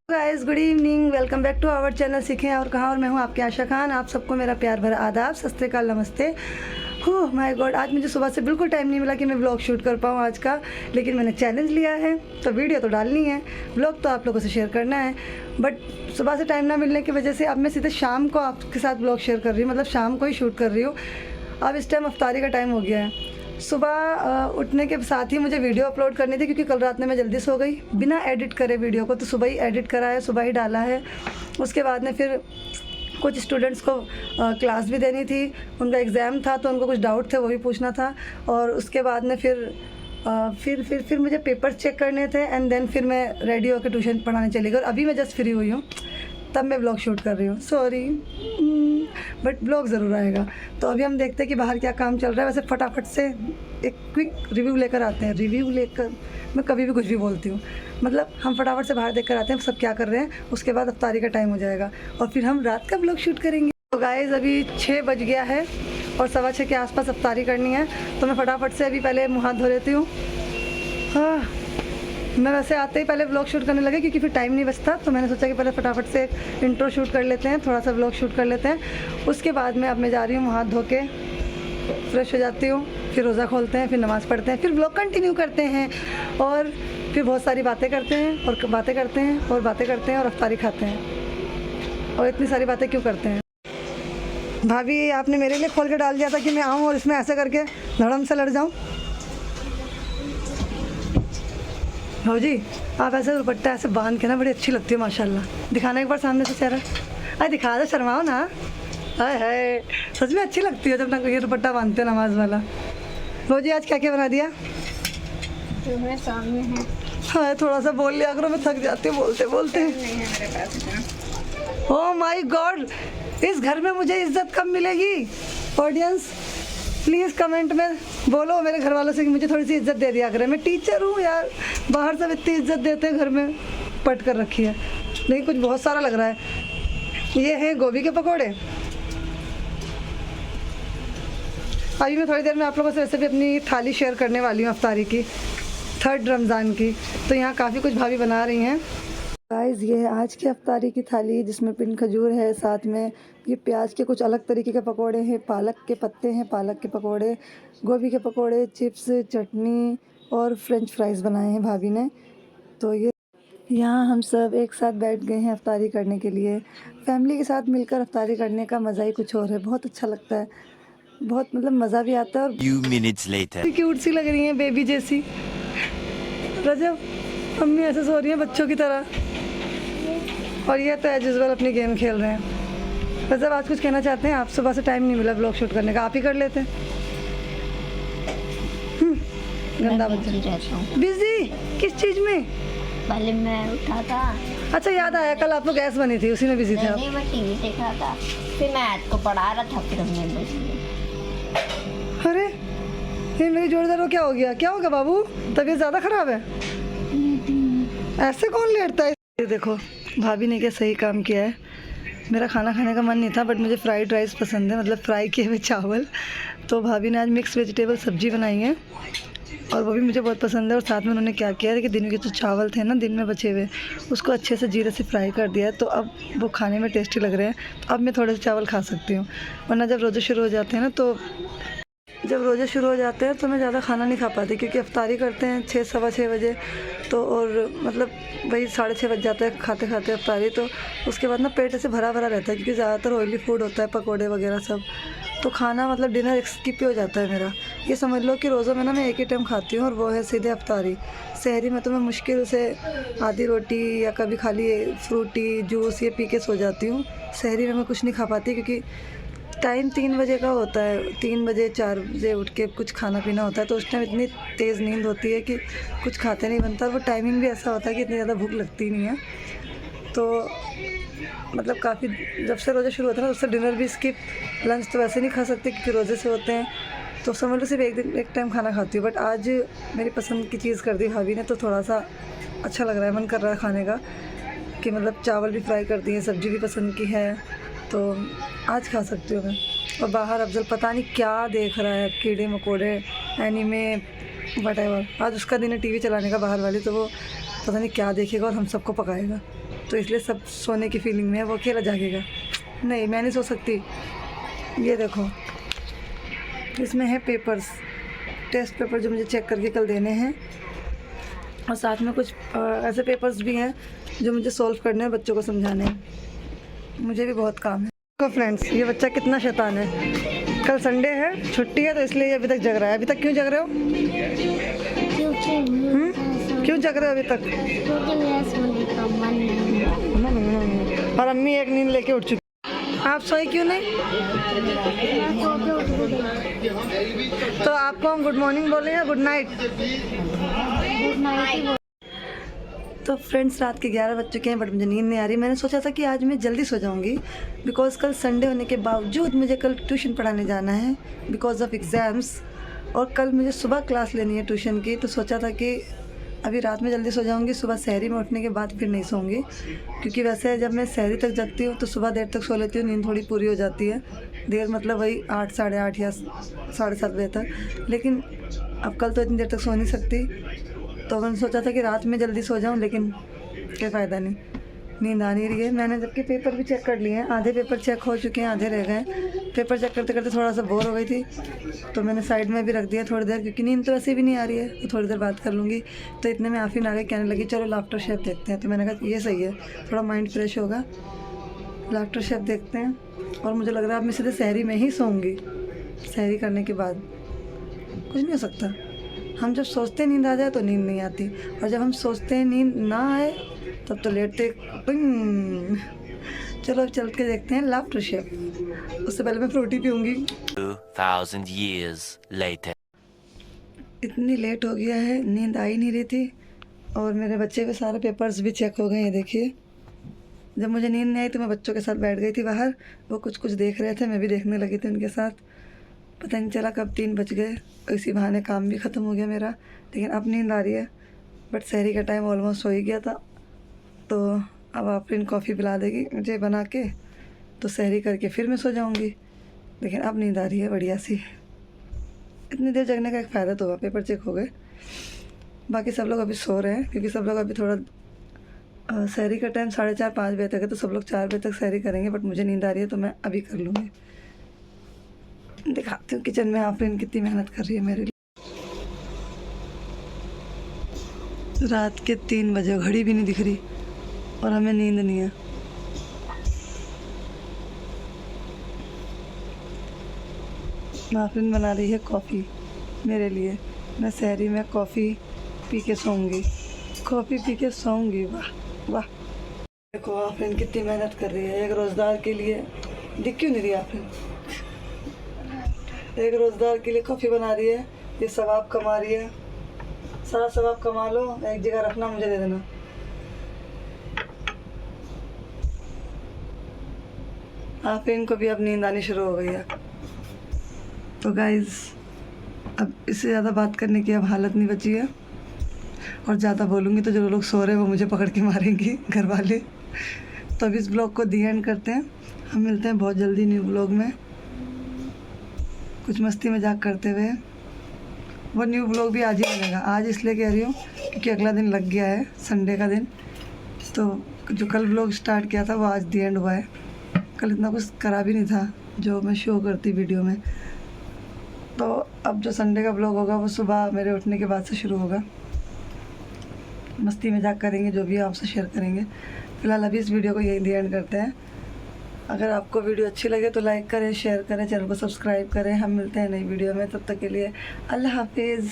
Guys, good evening. Welcome back to our channel सीखें और कहाँ। और मैं हूँ आपकी आशा खान। आप सबको मेरा प्यार भरा आदाब, सत श्री अकाल, नमस्ते। हो माय गॉड, आज मुझे सुबह से बिल्कुल टाइम नहीं मिला कि मैं व्लॉग शूट कर पाऊँ आज का, लेकिन मैंने चैलेंज लिया है तो वीडियो तो डालनी है, व्लॉग तो आप लोगों से शेयर करना है। बट सुबह से टाइम ना मिलने की वजह से अब मैं सीधे शाम को आपके साथ व्लॉग शेयर कर रही हूँ, मतलब शाम को ही शूट कर रही हूँ। अब इस टाइम अफ्तारी का टाइम हो गया है। सुबह उठने के साथ ही मुझे वीडियो अपलोड करनी थी, क्योंकि कल रात में मैं जल्दी सो गई बिना एडिट करे वीडियो को, तो सुबह ही एडिट करा है, सुबह ही डाला है। उसके बाद में फिर कुछ स्टूडेंट्स को क्लास भी देनी थी, उनका एग्ज़ाम था तो उनको कुछ डाउट थे वो भी पूछना था। और उसके बाद में फिर मुझे पेपर्स चेक करने थे एंड देन फिर मैं रेडी होकर ट्यूशन पढ़ाने चली गई। और अभी मैं जस्ट फ्री हुई हूँ, तब मैं व्लॉग शूट कर रही हूँ। सॉरी, बट व्लॉग ज़रूर आएगा। तो अभी हम देखते हैं कि बाहर क्या काम चल रहा है। वैसे फटाफट से एक क्विक रिव्यू लेकर आते हैं। रिव्यू लेकर मैं कभी भी कुछ भी बोलती हूँ, मतलब हम फटाफट से बाहर देख कर आते हैं सब क्या कर रहे हैं। उसके बाद अफ्तारी का टाइम हो जाएगा और फिर हम रात का व्लॉग शूट करेंगे। तो गाइस, अभी 6 बज गया है और 6:15 के आसपास अफ्तारी करनी है, तो मैं फटाफट से अभी पहले मुँह हाथ धो लेती हूँ। हाँ, मैं वैसे आते ही पहले व्लॉग शूट करने लगे क्योंकि फिर टाइम नहीं बचता, तो मैंने सोचा कि पहले फटाफट से एक इंट्रो शूट कर लेते हैं, थोड़ा सा व्लॉग शूट कर लेते हैं। उसके बाद में अब मैं जा रही हूँ मुँह हाथ धो के फ्रेश हो जाती हूँ, फिर रोज़ा खोलते हैं, फिर नमाज़ पढ़ते हैं, फिर व्लॉग कंटिन्यू करते हैं और फिर बहुत सारी बातें करते हैं और बातें करते हैं और बातें करते हैं और अफ्तारी खाते हैं। और इतनी सारी बातें क्यों करते हैं? भाभी, आपने मेरे लिए खोल के डाल दिया था कि मैं आऊँ और इसमें ऐसे करके धड़म से लड़ जाऊँ। हो जी, आप ऐसे दुपट्टा ऐसे बांध के ना बड़ी अच्छी लगती है माशाल्लाह। दिखाना एक बार सामने से चेहरा। अरे दिखा दो, शर्माओ ना। हाय हाय, सच में अच्छी लगती है जब ना ये दुपट्टा बांधते हो नमाज वाला। हो जी, आज क्या क्या बना दिया? जो मेरे सामने है। हाँ, थोड़ा सा बोल लिया करो, मैं थक जाती हूँ बोलते बोलते। नहीं है मेरे पास इतना। ओह माय गॉड, इस घर में मुझे इज्जत कब मिलेगी? ऑडियंस प्लीज़ कमेंट में बोलो मेरे घर वालों से कि मुझे थोड़ी सी इज्जत दे दिया करें। मैं टीचर हूँ यार, बाहर सब इतनी इज्जत देते हैं, घर में पट कर रखी है। लेकिन कुछ बहुत सारा लग रहा है। ये है गोभी के पकोड़े। अभी मैं थोड़ी देर में आप लोगों से वैसे भी अपनी थाली शेयर करने वाली हूँ अफ्तारी की, 3rd रमज़ान की। तो यहाँ काफ़ी कुछ भाभी बना रही हैं। गाइस, ये है आज की अफ्तारी की थाली, जिसमें पिन खजूर है, साथ में ये प्याज के कुछ अलग तरीके के पकोड़े हैं, पालक के पत्ते हैं, पालक के पकोड़े, गोभी के पकोड़े, चिप्स, चटनी और फ्रेंच फ्राइज़ बनाए हैं भाभी ने। तो ये यहाँ हम सब एक साथ बैठ गए हैं अफ्तारी करने के लिए। फैमिली के साथ मिलकर अफ्तारी करने का मज़ा ही कुछ और है, बहुत अच्छा लगता है, बहुत मतलब मज़ा भी आता है। और Few minutes later. क्यूट सी लग रही हैं, बेबी जैसी। रजब, मम्मी ऐसे सो रही हैं बच्चों की तरह। और ये तो एज यूजुअल अपनी गेम खेल रहे हैं। रजब, आज कुछ कहना चाहते हैं आप? सुबह से टाइम नहीं मिला ब्लॉग शूट करने का, आप ही कर लेते हैं। गंदा बच्चा। बिजी किस चीज़ में? पहले मैं उठा था। अच्छा, याद आया, कल आपको गैस बनी थी, उसी में बिजी थे आप। नहीं, मैं टीवी देख रहा था, फिर मैं ऐड को पढ़ा रहा था, फिर हमने बस लिया। अरे ये मेरी जोड़ीदार को क्या हो गया? क्या हो गया बाबू? तबीयत ज़्यादा ख़राब है? ऐसे कौन लेटता है? ये देखो, भाभी ने क्या सही काम किया है। मेरा खाना खाने का मन नहीं था, बट मुझे फ्राइड राइस पसंद है, मतलब फ्राई किए हुए चावल। तो भाभी ने आज मिक्स वेजिटेबल सब्जी बनाई है और वो भी मुझे बहुत पसंद है। और साथ में उन्होंने क्या किया है कि दिन के जो चावल थे ना, दिन में बचे हुए, उसको अच्छे से जीरे से फ्राई कर दिया है, तो अब वो खाने में टेस्टी लग रहे हैं। तो अब मैं थोड़े से चावल खा सकती हूँ, वरना जब रोज़े शुरू हो जाते हैं ना, तो मैं ज़्यादा खाना नहीं खा पाती, क्योंकि अफ्तारी करते हैं 6, 6:15 बजे, तो और मतलब वही 6:30 बज जाता है खाते खाते अफ्तारी। तो उसके बाद ना पेट ऐसे भरा भरा रहता है, क्योंकि ज़्यादातर ऑयली फूड होता है, पकोड़े वगैरह सब। तो खाना मतलब डिनर स्किप हो जाता है मेरा। ये समझ लो कि रोज़ों में ना मैं एक ही टाइम खाती हूँ, और वो है सीधे अफ्तारी। सहरी में तो मैं मुश्किल से आधी रोटी या कभी खाली फ्रूटी जूस ये पी के सो जाती हूँ। सहरी में मैं कुछ नहीं खा पाती, क्योंकि टाइम 3 बजे का होता है, 3 बजे 4 बजे उठ के कुछ खाना पीना होता है। तो उस टाइम इतनी तेज़ नींद होती है कि कुछ खाते नहीं बनता, और वो टाइमिंग भी ऐसा होता है कि इतनी ज़्यादा भूख लगती नहीं है। तो मतलब काफ़ी, जब से रोज़ा शुरू होता है ना, उससे डिनर भी स्किप, लंच तो वैसे नहीं खा सकते क्योंकि रोज़े से होते हैं। तो समझ लो सिर्फ एक टाइम खाना खाती हूँ। बट आज मेरी पसंद की चीज़ कर दी भाभी ने, तो थोड़ा सा अच्छा लग रहा है, मन कर रहा है खाने का, कि मतलब चावल भी फ्राई कर दिए, सब्ज़ी भी पसंद की है, तो आज खा सकती हूँ मैं। और बाहर अफजल पता नहीं क्या देख रहा है, कीड़े मकोड़े, एनीमे, व्हाटएवर। आज उसका दिन है टीवी चलाने का बाहर वाली, तो वो पता नहीं क्या देखेगा और हम सबको पकाएगा। तो इसलिए सब सोने की फीलिंग में है। वो अकेला जागेगा, नहीं मैं नहीं सो सकती। ये देखो, इसमें है पेपर्स, टेस्ट पेपर जो मुझे चेक करके कल देने हैं, और साथ में कुछ ऐसे पेपर्स भी हैं जो मुझे सॉल्व करने हैं, बच्चों को समझाने हैं। मुझे भी बहुत काम है। तो फ्रेंड्स, ये बच्चा कितना शैतान है। कल संडे है, छुट्टी है, तो इसलिए ये अभी तक जग रहा है। अभी तक क्यों जग रहे हो? क्यों जग रहे हो अभी तक? और अम्मी एक नींद लेके उठ चुकी। आप सोए क्यों नहीं? तो आपको हम गुड मॉर्निंग बोले या गुड नाइट? तो फ्रेंड्स, रात के 11 बज चुके हैं, बट मुझे नींद नहीं आ रही। मैंने सोचा था कि आज मैं जल्दी सो जाऊंगी, बिकॉज़ कल संडे होने के बावजूद मुझे कल ट्यूशन पढ़ाने जाना है बिकॉज़ ऑफ एग्ज़ाम्स, और कल मुझे सुबह क्लास लेनी है ट्यूशन की। तो सोचा था कि अभी रात में जल्दी सो जाऊंगी, सुबह सहरी में उठने के बाद फिर नहीं सोऊंगी, क्योंकि वैसे जब मैं सहरी तक जगती हूँ तो सुबह देर तक सो लेती हूँ, नींद थोड़ी पूरी हो जाती है। देर मतलब वही 8, साढ़े 8 या 7:30 बजे तक। लेकिन अब कल तो इतनी देर तक सो नहीं सकती, तो मैंने सोचा था कि रात में जल्दी सो जाऊं, लेकिन कोई फ़ायदा नहीं, नींद आ नहीं रही है। मैंने जबकि पेपर भी चेक कर लिए हैं, आधे पेपर चेक हो चुके हैं, आधे रह गए। पेपर चेक करते करते थोड़ा सा बोर हो गई थी, तो मैंने साइड में भी रख दिया थोड़ी देर, क्योंकि नींद तो वैसे भी नहीं आ रही है, तो थोड़ी देर बात कर लूँगी। तो इतने में आफरीन आ गई, कहने लगी चलो लाफ्टर शेफ देखते हैं। तो मैंने कहा ये सही है, थोड़ा माइंड फ्रेश होगा, लाफ्टर शेफ देखते हैं। और मुझे लग रहा है अब मैं सीधे सहरी में ही सोऊंगी। सहरी करने के बाद कुछ नहीं हो सकता। हम जब सोचते हैं नींद आ जाए तो नींद नहीं आती, और जब हम सोचते हैं नींद ना आए तब तो लेटते पिंग। चलो अब चल के देखते हैं लाफ्टर शेफ। उससे पहले मैं फ्रूटी पीऊँगी। 2000 years later. इतनी लेट हो गया है, नींद आ ही नहीं रही थी, और मेरे बच्चे के सारे पेपर्स भी चेक हो गए हैं। देखिए, जब मुझे नींद नहीं आई तो मैं बच्चों के साथ बैठ गई थी बाहर, वो कुछ कुछ देख रहे थे, मैं भी देखने लगी थी उनके साथ। पता नहीं चला कब 3 बज गए, इसी बहाने काम भी ख़त्म हो गया मेरा। लेकिन अब नींद आ रही है, बट सहरी का टाइम ऑलमोस्ट हो ही गया था, तो अब आफरीन कॉफ़ी पिला देगी मुझे बना के, तो सहरी करके फिर मैं सो जाऊंगी। लेकिन अब नींद आ रही है बढ़िया सी। इतनी देर जगने का एक फ़ायदा तो हुआ, पेपर चेक हो गए। बाकी सब लोग अभी सो रहे हैं, क्योंकि सब लोग अभी थोड़ा सहरी का टाइम 4:30 5 बजे तक है, तो सब लोग 4 बजे तक सहरी करेंगे। बट मुझे नींद आ रही है तो मैं अभी कर लूँगी। दिखाती हूँ किचन में आफरीन कितनी मेहनत कर रही है मेरे लिए। रात के 3 बजे, घड़ी भी नहीं दिख रही और हमें नींद नहीं है। आफरीन बना रही है कॉफ़ी मेरे लिए। मैं सहरी में कॉफ़ी पी के सोऊंगी, कॉफ़ी पी के सोऊंगी। वाह वाह, देखो आफरीन कितनी मेहनत कर रही है एक रोज़गार के लिए। दिख क्यों नहीं रही आफरीन? एक रोज़गार के लिए कॉफ़ी बना रही है, ये सवाब कमा रही है। सारा सवाब कमा लो, एक जगह रखना, मुझे दे देना। आफरीन को भी अब नींद आनी शुरू हो गई है। तो गाइज़, अब इससे ज़्यादा बात करने की अब हालत नहीं बची है, और ज़्यादा बोलूँगी तो जो लोग सो रहे हैं वो मुझे पकड़ के मारेंगी, घर वाले। तो अब इस ब्लॉग को दी एंड करते हैं। हम मिलते हैं बहुत जल्दी न्यू ब्लॉग में, कुछ मस्ती मजाक करते हुए। वो न्यू ब्लॉग भी आज ही बनेगा। आज इसलिए कह रही हूँ क्योंकि अगला दिन लग गया है, संडे का दिन। तो जो कल ब्लॉग स्टार्ट किया था वो आज दी एंड हुआ है। कल इतना कुछ करा भी नहीं था जो मैं शो करती वीडियो में। तो अब जो संडे का ब्लॉग होगा वो सुबह मेरे उठने के बाद से शुरू होगा। मस्ती मजाक करेंगे, जो भी आपसे शेयर करेंगे। फ़िलहाल अभी इस वीडियो को यही दी एंड करते हैं। अगर आपको वीडियो अच्छी लगे तो लाइक करें, शेयर करें, चैनल को सब्सक्राइब करें। हम मिलते हैं नई वीडियो में, तब तक के लिए अल्लाह हाफिज़।